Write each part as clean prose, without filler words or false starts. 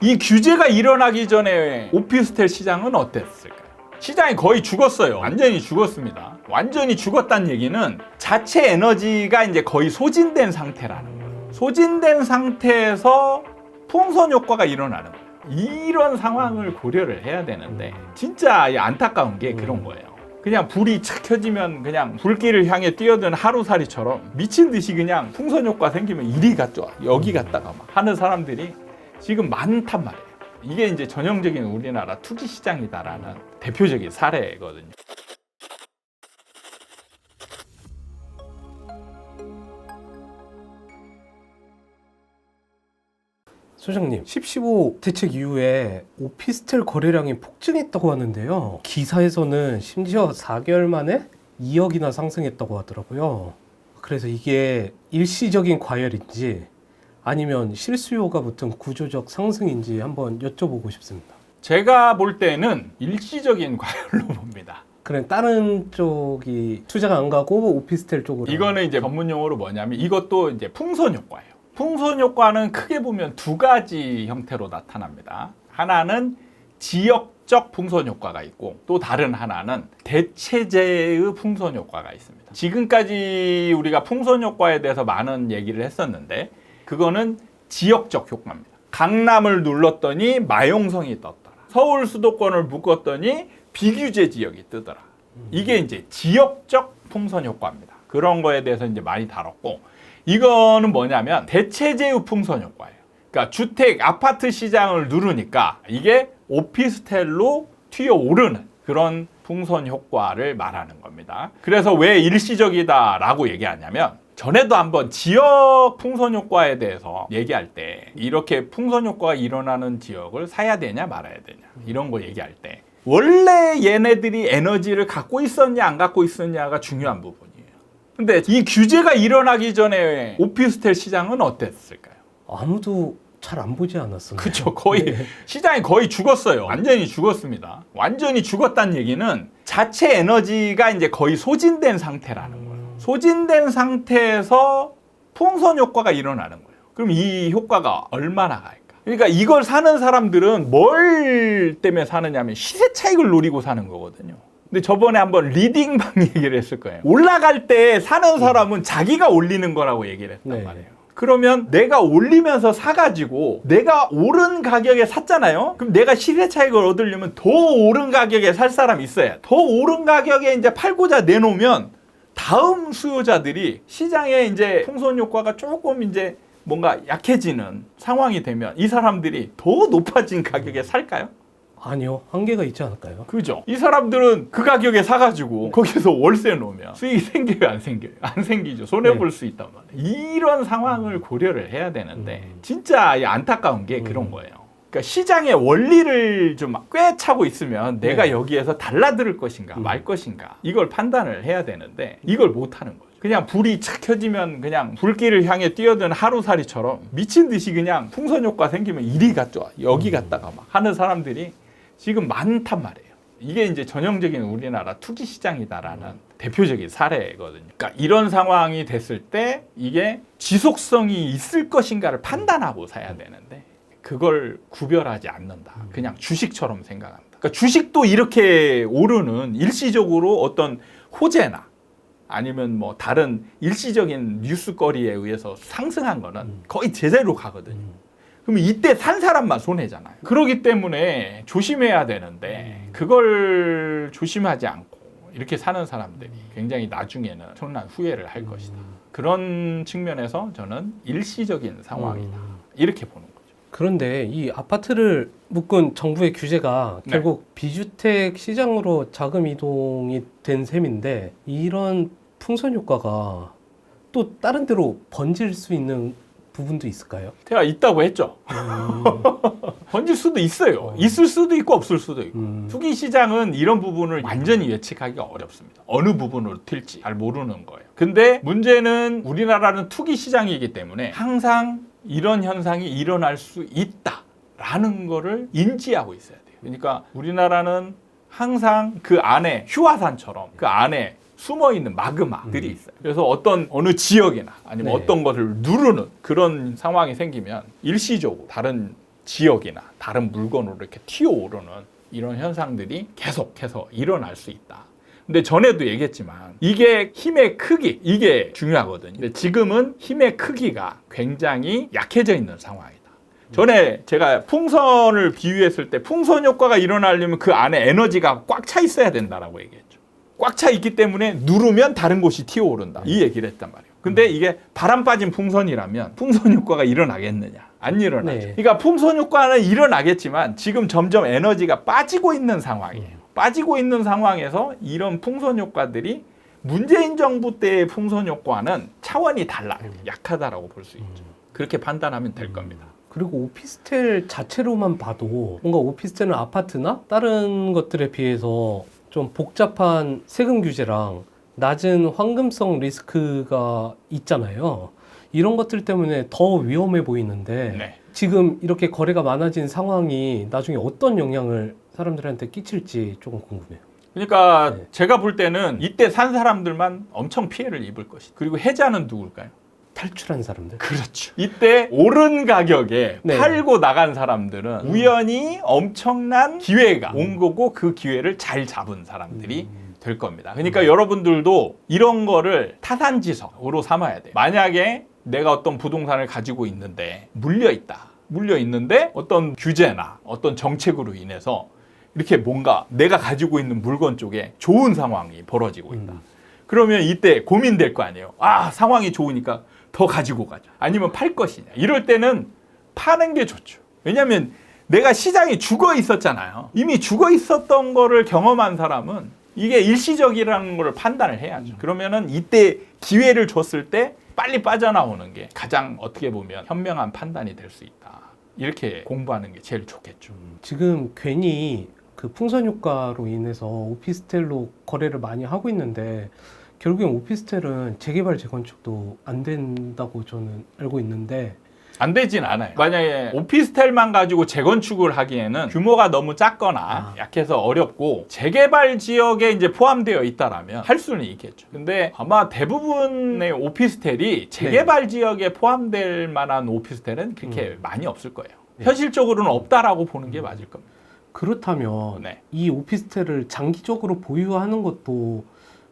이 규제가 일어나기 전에 오피스텔 시장은 어땠을까요? 시장이 거의 죽었어요. 완전히 죽었습니다. 완전히 죽었다는 얘기는 자체 에너지가 이제 거의 소진된 상태라는 거예요. 소진된 상태에서 풍선 효과가 일어나는 거예요. 이런 상황을 고려를 해야 되는데 진짜 안타까운 게 그런 거예요. 그냥 불이 착 켜지면 그냥 불길을 향해 뛰어든 하루살이처럼 미친 듯이 그냥 풍선 효과 생기면 이리 갔죠. 여기 갔다가 막 하는 사람들이 지금 많단 말이에요. 이게 이제 전형적인 우리나라 투기 시장이다라는 대표적인 사례거든요. 소장님, 10.15 대책 이후에 오피스텔 거래량이 폭증했다고 하는데요. 기사에서는 심지어 4개월 만에 2억이나 상승했다고 하더라고요. 그래서 이게 일시적인 과열인지 아니면 실수요가 붙은 구조적 상승인지 한번 여쭤보고 싶습니다. 제가 볼 때는 일시적인 과열로 봅니다. 그래, 다른 쪽이 투자가 안 가고 오피스텔 쪽으로. 이거는 이제 전문 용어로 뭐냐면 이것도 이제 풍선 효과예요. 풍선 효과는 크게 보면 두 가지 형태로 나타납니다. 하나는 지역적 풍선 효과가 있고 또 다른 하나는 대체제의 풍선 효과가 있습니다. 지금까지 우리가 풍선 효과에 대해서 많은 얘기를 했었는데 그거는 지역적 효과입니다. 강남을 눌렀더니 마용성이 떴더라. 서울 수도권을 묶었더니 비규제 지역이 뜨더라. 이게 이제 지역적 풍선 효과입니다. 그런 거에 대해서 이제 많이 다뤘고 이거는 뭐냐면 대체제의 풍선 효과예요. 그러니까 주택, 아파트 시장을 누르니까 이게 오피스텔로 튀어오르는 그런 풍선 효과를 말하는 겁니다. 그래서 왜 일시적이다라고 얘기하냐면 전에도 한번 지역 풍선 효과에 대해서 얘기할 때 이렇게 풍선 효과가 일어나는 지역을 사야 되냐 말아야 되냐 이런 거 얘기할 때 원래 얘네들이 에너지를 갖고 있었냐 안 갖고 있었냐가 중요한 부분이에요. 근데 이 규제가 일어나기 전에 오피스텔 시장은 어땠을까요? 아무도 잘 안 보지 않았었나요? 그렇죠. 거의 네. 시장이 거의 죽었어요. 완전히 죽었습니다. 완전히 죽었다는 얘기는 자체 에너지가 이제 거의 소진된 상태라는 거예요. 소진된 상태에서 풍선 효과가 일어나는 거예요. 그럼 이 효과가 얼마나 갈까? 그러니까 이걸 사는 사람들은 뭘 때문에 사느냐면 시세 차익을 노리고 사는 거거든요. 근데 저번에 한번 리딩방 얘기를 했을 거예요. 올라갈 때 사는 사람은 자기가 올리는 거라고 얘기를 했단 말이에요. 그러면 내가 올리면서 사가지고 내가 오른 가격에 샀잖아요. 그럼 내가 시세 차익을 얻으려면 더 오른 가격에 살 사람이 있어야 더 오른 가격에 이제 팔고자 내놓으면 다음 수요자들이 시장에 이제 풍선 효과가 조금 이제 뭔가 약해지는 상황이 되면 이 사람들이 더 높아진 가격에 살까요? 아니요, 한계가 있지 않을까요? 그죠? 이 사람들은 그 가격에 사가지고 거기서 월세 놓으면 수익이 생겨요, 안 생겨요? 안 생기죠. 손해볼 수 있단 말이에요. 이런 상황을 고려를 해야 되는데 진짜 안타까운 게 그런 거예요. 그러니까 시장의 원리를 좀 꿰차고 있으면 내가 여기에서 달라들 것인가 말 것인가 이걸 판단을 해야 되는데 이걸 못하는 거죠. 그냥 불이 착 켜지면 그냥 불길을 향해 뛰어든 하루살이처럼 미친 듯이 그냥 풍선 효과 생기면 이리 갔죠. 여기 갔다가 막 하는 사람들이 지금 많단 말이에요. 이게 이제 전형적인 우리나라 투기 시장이다라는 대표적인 사례거든요. 그러니까 이런 상황이 됐을 때 이게 지속성이 있을 것인가를 판단하고 사야 되는데 그걸 구별하지 않는다. 그냥 주식처럼 생각한다. 그러니까 주식도 이렇게 오르는 일시적으로 어떤 호재나 아니면 뭐 다른 일시적인 뉴스거리에 의해서 상승한 거는 거의 제대로 가거든요. 그러면 이때 산 사람만 손해잖아요. 그렇기 때문에 조심해야 되는데 그걸 조심하지 않고 이렇게 사는 사람들이 굉장히 나중에는 엄청난 후회를 할 것이다. 그런 측면에서 저는 일시적인 상황이다. 이렇게 보는 거죠. 그런데 이 아파트를 묶은 정부의 규제가 결국 비주택 시장으로 자금 이동이 된 셈인데 이런 풍선 효과가 또 다른 데로 번질 수 있는 부분도 있을까요? 제가 있다고 했죠. 번질 수도 있어요. 있을 수도 있고 없을 수도 있고. 투기 시장은 이런 부분을 완전히 예측하기가 어렵습니다. 어느 부분으로 튈지 잘 모르는 거예요. 근데 문제는 우리나라는 투기 시장이기 때문에 항상 이런 현상이 일어날 수 있다라는 거를 인지하고 있어야 돼요. 그러니까 우리나라는 항상 그 안에 휴화산처럼 그 안에 숨어있는 마그마들이 있어요. 그래서 어느 지역이나 아니면 어떤 것을 누르는 그런 상황이 생기면 일시적으로 다른 지역이나 다른 물건으로 이렇게 튀어오르는 이런 현상들이 계속해서 일어날 수 있다. 근데 전에도 얘기했지만 이게 힘의 크기, 이게 중요하거든요. 근데 지금은 힘의 크기가 굉장히 약해져 있는 상황이다. 전에 제가 풍선을 비유했을 때 풍선 효과가 일어나려면 그 안에 에너지가 꽉 차 있어야 된다라고 얘기했죠. 꽉 차 있기 때문에 누르면 다른 곳이 튀어오른다. 이 얘기를 했단 말이에요. 근데 이게 바람 빠진 풍선이라면 풍선 효과가 일어나겠느냐? 안 일어나죠. 네. 그러니까 풍선 효과는 일어나겠지만 지금 점점 에너지가 빠지고 있는 상황이에요. 빠지고 있는 상황에서 이런 풍선 효과들이 문재인 정부 때의 풍선 효과는 차원이 달라요. 약하다라고 볼 수 있죠. 그렇게 판단하면 될 겁니다. 그리고 오피스텔 자체로만 봐도 뭔가 오피스텔은 아파트나 다른 것들에 비해서 좀 복잡한 세금 규제랑 낮은 황금성 리스크가 있잖아요. 이런 것들 때문에 더 위험해 보이는데 네. 지금 이렇게 거래가 많아진 상황이 나중에 어떤 영향을 사람들한테 끼칠지 조금 궁금해요. 그러니까 네. 제가 볼 때는 이때 산 사람들만 엄청 피해를 입을 것이다. 그리고 해자는 누굴까요? 탈출한 사람들. 그렇죠. 이때 오른 가격에 네. 팔고 나간 사람들은 우연히 엄청난 기회가 온 거고 그 기회를 잘 잡은 사람들이 될 겁니다. 그러니까 여러분들도 이런 거를 타산지석으로 삼아야 돼요. 만약에 내가 어떤 부동산을 가지고 있는데 물려 있는데 어떤 규제나 어떤 정책으로 인해서 이렇게 뭔가 내가 가지고 있는 물건 쪽에 좋은 상황이 벌어지고 있다. 그러면 이때 고민될 거 아니에요. 아, 상황이 좋으니까 더 가지고 가자. 아니면 팔 것이냐. 이럴 때는 파는 게 좋죠. 왜냐하면 내가 시장이 죽어 있었잖아요. 이미 죽어 있었던 거를 경험한 사람은 이게 일시적이라는 걸 판단을 해야죠. 그러면은 이때 기회를 줬을 때 빨리 빠져나오는 게 가장 어떻게 보면 현명한 판단이 될 수 있다. 이렇게 공부하는 게 제일 좋겠죠. 지금 괜히 그 풍선 효과로 인해서 오피스텔로 거래를 많이 하고 있는데 결국엔 오피스텔은 재개발 재건축도 안 된다고 저는 알고 있는데 안 되진 않아요. 만약에 오피스텔만 가지고 재건축을 하기에는 규모가 너무 작거나 약해서 어렵고 재개발 지역에 이제 포함되어 있다라면 할 수는 있겠죠. 근데 아마 대부분의 오피스텔이 재개발 지역에 포함될 만한 오피스텔은 그렇게 많이 없을 거예요. 현실적으로는 없다라고 보는 게 맞을 겁니다. 그렇다면 네. 이 오피스텔을 장기적으로 보유하는 것도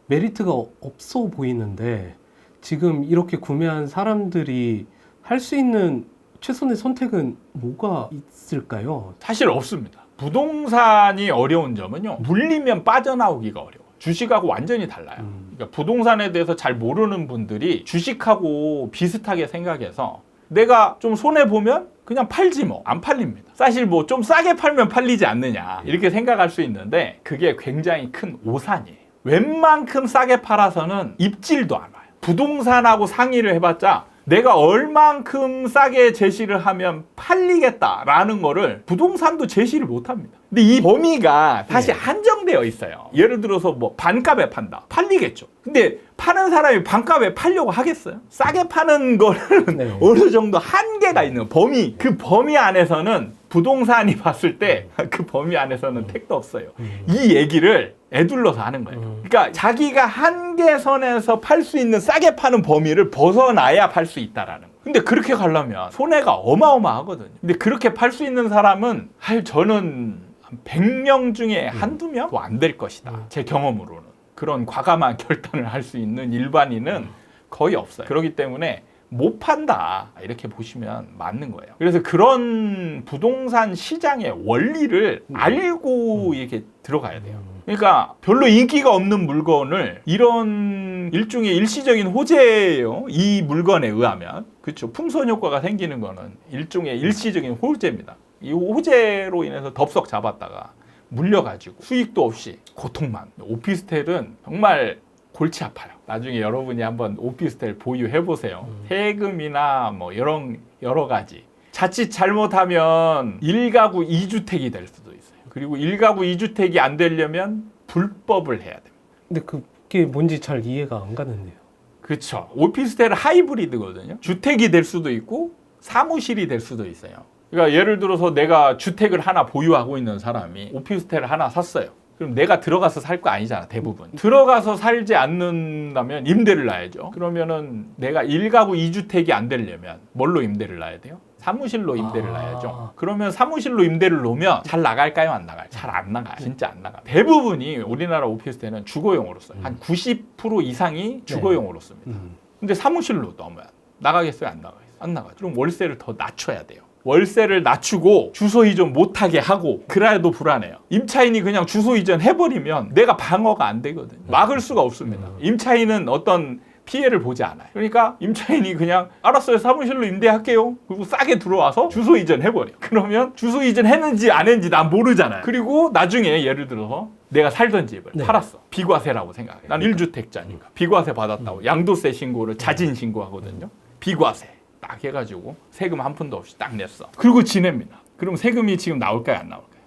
메리트가 없어 보이는데 지금 이렇게 구매한 사람들이 할 수 있는 최선의 선택은 뭐가 있을까요? 사실 없습니다. 부동산이 어려운 점은요. 물리면 빠져나오기가 어려워요. 주식하고 완전히 달라요. 그러니까 부동산에 대해서 잘 모르는 분들이 주식하고 비슷하게 생각해서 내가 좀 손해보면 그냥 팔지 뭐. 안 팔립니다. 사실 뭐 좀 싸게 팔면 팔리지 않느냐 이렇게 생각할 수 있는데 그게 굉장히 큰 오산이에요. 웬만큼 싸게 팔아서는 입질도 안 와요. 부동산하고 상의를 해봤자 내가 얼만큼 싸게 제시를 하면 팔리겠다라는 거를 부동산도 제시를 못합니다. 근데 이 범위가 사실 한정되어 있어요. 예를 들어서 뭐 반값에 판다. 팔리겠죠. 근데 파는 사람이 반값에 팔려고 하겠어요? 싸게 파는 거는 네. 어느 정도 한계가 있는 범위. 그 범위 안에서는 부동산이 봤을 때 그 범위 안에서는 택도 없어요. 이 얘기를 애둘러서 하는 거예요. 그러니까 자기가 한계선에서 팔 수 있는 싸게 파는 범위를 벗어나야 팔 수 있다라는 거예요. 근데 그렇게 가려면 손해가 어마어마하거든요. 근데 그렇게 팔 수 있는 사람은 저는 100명 중에 한두 명도 안 될 것이다. 제 경험으로는. 그런 과감한 결단을 할 수 있는 일반인은 거의 없어요. 그렇기 때문에 못 판다 이렇게 보시면 맞는 거예요. 그래서 그런 부동산 시장의 원리를 알고 이렇게 들어가야 돼요. 그러니까 별로 인기가 없는 물건을 이런 일종의 일시적인 호재예요. 이 물건에 의하면. 그렇죠. 풍선 효과가 생기는 거는 일종의 일시적인 호재입니다. 이 호재로 인해서 덥석 잡았다가 물려가지고 수익도 없이 고통만. 오피스텔은 정말 골치 아파요. 나중에 여러분이 한번 오피스텔 보유해 보세요. 세금이나 뭐 여러 가지. 자칫 잘못하면 1가구 2주택이 될 수도 있어요. 그리고 1가구 2주택이 안 되려면 불법을 해야 됩니다. 근데 그게 뭔지 잘 이해가 안 가는데요. 그렇죠. 오피스텔은 하이브리드거든요. 주택이 될 수도 있고 사무실이 될 수도 있어요. 그러니까 예를 들어서 내가 주택을 하나 보유하고 있는 사람이 오피스텔을 하나 샀어요. 그럼 내가 들어가서 살 거 아니잖아, 대부분. 들어가서 살지 않는다면 임대를 놔야죠. 그러면은 내가 1가구 2주택이 안 되려면 뭘로 임대를 놔야 돼요? 사무실로 임대를 아. 놔야죠. 그러면 사무실로 임대를 놓으면 잘 나갈까요? 안 나가요? 잘 안 나가요. 진짜 안 나가요. 대부분이 우리나라 오피스텔은 주거용으로 써요. 한 90% 이상이 주거용으로 씁니다. 근데 사무실로 넣으면 나가겠어요? 안 나가요? 안 나가요. 그럼 월세를 더 낮춰야 돼요. 월세를 낮추고 주소 이전 못하게 하고 그래도 불안해요. 임차인이 그냥 주소 이전 해버리면 내가 방어가 안 되거든요. 막을 수가 없습니다. 임차인은 어떤 피해를 보지 않아요. 그러니까 임차인이 그냥 알았어요, 사무실로 임대할게요. 그리고 싸게 들어와서 주소 이전 해버려. 그러면 주소 이전 했는지 안 했는지 난 모르잖아요. 그리고 나중에 예를 들어서 내가 살던 집을 네. 팔았어. 비과세라고 생각해. 난 1주택자니까 비과세 받았다고 양도세 신고를 자진 신고하거든요. 비과세 딱 해가지고 세금 한 푼도 없이 딱 냈어. 그리고 지냅니다. 그럼 세금이 지금 나올까요, 안 나올까요?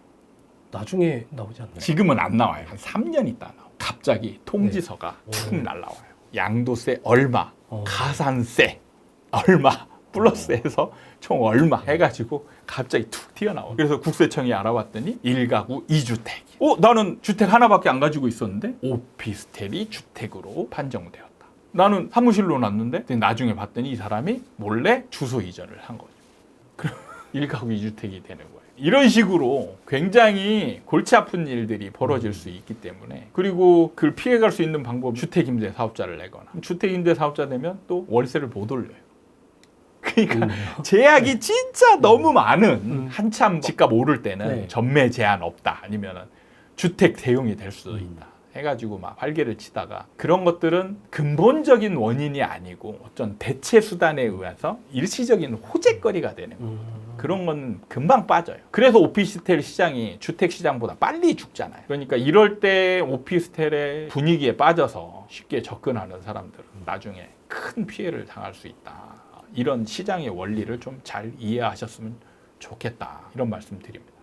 나중에 나오지 않나요? 지금은 안 나와요. 한 3년 있다 나와. 갑자기 통지서가 툭 날라와요. 양도세 얼마, 가산세 얼마, 플러스해서 총 얼마 해가지고 갑자기 툭 튀어나와. 그래서 국세청이 알아봤더니 1가구 2주택. 나는 주택 하나밖에 안 가지고 있었는데 오피스텔이 주택으로 판정되었다. 나는 사무실로 놨는데 나중에 봤더니 이 사람이 몰래 주소 이전을 한 거죠. 그럼 1가구 2주택이 되는 거예요. 이런 식으로 굉장히 골치 아픈 일들이 벌어질 수 있기 때문에, 그리고 그걸 피해갈 수 있는 방법이 주택임대 사업자를 내거나, 주택임대 사업자 되면 또 월세를 못 올려요. 그러니까 제약이 진짜 너무 많은, 한참 집값 오를 때는 네. 전매 제한 없다, 아니면 주택 대용이 될 수도 있다 해가지고 막 활개를 치다가, 그런 것들은 근본적인 원인이 아니고 어떤 대체 수단에 의해서 일시적인 호재거리가 되는 거예요. 그런 건 금방 빠져요. 그래서 오피스텔 시장이 주택 시장보다 빨리 죽잖아요. 그러니까 이럴 때 오피스텔의 분위기에 빠져서 쉽게 접근하는 사람들은 나중에 큰 피해를 당할 수 있다. 이런 시장의 원리를 좀 잘 이해하셨으면 좋겠다. 이런 말씀 드립니다.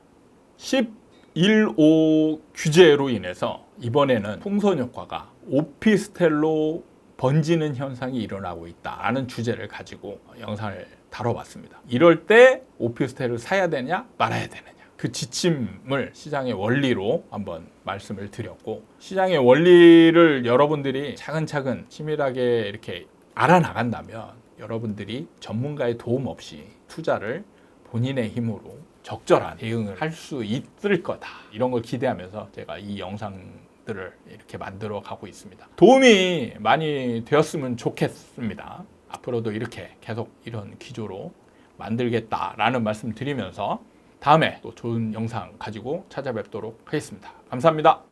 11.5 규제로 인해서 이번에는 풍선 효과가 오피스텔로 번지는 현상이 일어나고 있다는 주제를 가지고 영상을 다뤄봤습니다. 이럴 때 오피스텔을 사야 되냐 말아야 되느냐, 그 지침을 시장의 원리로 한번 말씀을 드렸고, 시장의 원리를 여러분들이 차근차근 치밀하게 이렇게 알아나간다면 여러분들이 전문가의 도움 없이 투자를 본인의 힘으로 적절한 대응을 할 수 있을 거다, 이런 걸 기대하면서 제가 이 영상들을 이렇게 만들어 가고 있습니다. 도움이 많이 되었으면 좋겠습니다. 앞으로도 이렇게 계속 이런 기조로 만들겠다라는 말씀 드리면서 다음에 또 좋은 영상 가지고 찾아뵙도록 하겠습니다. 감사합니다.